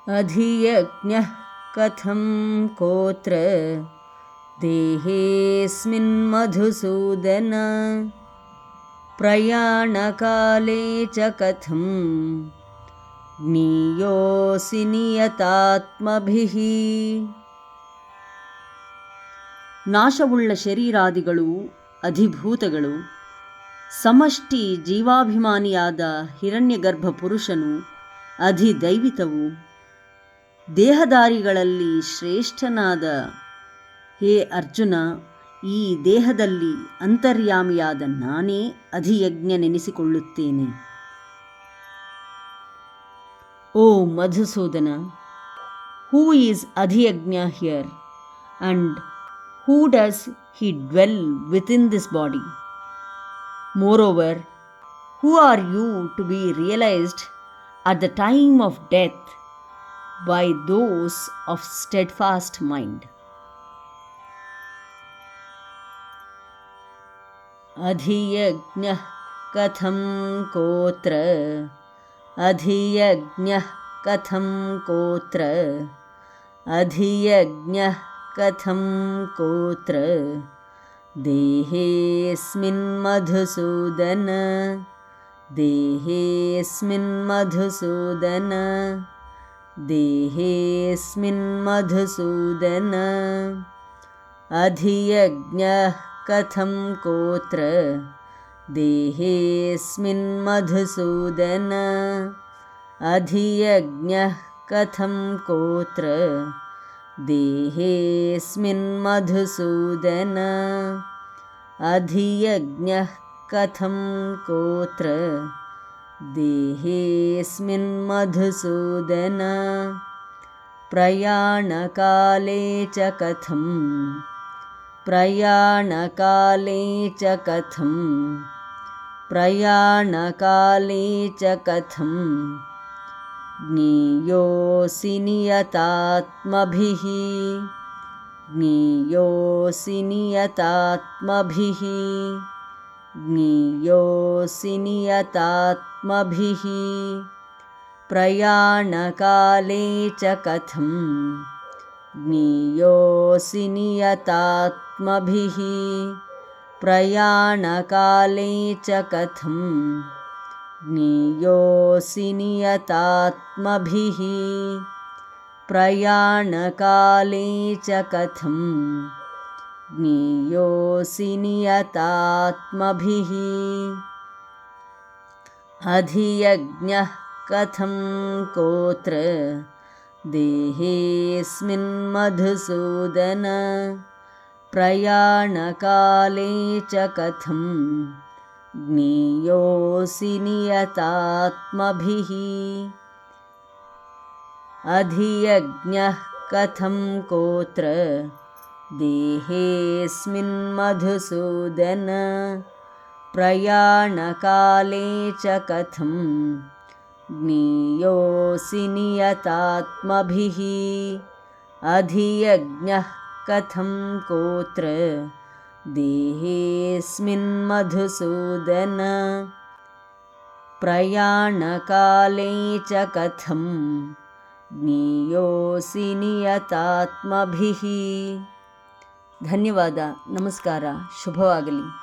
अधियज्ञः कथं कोत्र देहेऽस्मिन् मधुसूदन प्रयाणकाले च कथं ज्ञेयोऽसि ನಿಯತಾತ್ಮಭಿಃ. ನಾಶವುಳ್ಳ ಶರೀರಾದಿಗಳು ಅಧಿಭೂತಗಳು, ಸಮಷ್ಟಿ ಜೀವಾಭಿಮಾನಿಯಾದ ಹಿರಣ್ಯಗರ್ಭ ಪುರುಷನು ಅಧಿದೈವಿತವು, ದೇಹಧಾರಿಗಳಲ್ಲಿ ಶ್ರೇಷ್ಠನಾದ ಹೇ ಅರ್ಜುನ, ಈ ದೇಹದಲ್ಲಿ ಅಂತರ್ಯಾಮಿಯಾದ ನಾನೇ ಅಧಿಯಜ್ಞನೆನಿಸಿಕೊಳ್ಳುತ್ತೇನೆ. ಓ Madhusudana, who is Adhiyajna here and who does he dwell within this body? Moreover, who are you to be realized at the time of death by those of steadfast mind? Adhiyajñah katham kotra adhiyajñah katham kotra adhiyajñah कथं कोत्र देहेऽस्मिन् मधुसूदन देहेऽस्मिन् मधुसूदन देहेऽस्मिन् मधुसूदन अधियज्ञः कथं कोत्र देहेऽस्मिन् मधुसूदन अधियज्ञः कथं कोत्र देहेऽस्मिन् मधुसूदन अधियज्ञः कथं कोत्र देहेऽस्मिन् मधुसूदन प्रयाणकाले च कथं प्रयाणकाले च कथं प्रयाणकाले च कथं ज्ञेयोऽसि नियतात्मभिः ज्ञेयोऽसि नियतात्मभिः ज्ञेयोऽसि नियतात्मभिः प्रयाणकाले च कथं ज्ञेयोऽसि नियतात्मभिः प्रयाणकाले च कथं ज्ञेयोऽसि नियतात्मभिः प्रयाणकाले च कथं ज्ञेयोऽसि नियतात्मभिः अधियज्ञः कथं कोत्र देहेऽस्मिन् मधुसूदन प्रयाणकाले च कथं ज्ञेयोऽसि नियतात्मभिः अधियज्ञः कथं कोत्र देहेऽस्मिन् मधुसूदन प्रयाणकाले च कथं ज्ञेयोऽसि नियतात्मभिः अधियज्ञः कथं कोत्र देहेऽस्मिन् मधुसूदन प्रयाणकाले च कथं ज्ञेयोऽसि नियतात्मभिः. ಧನ್ಯವಾದ. ನಮಸ್ಕಾರ. ಶುಭವಾಗಲಿ.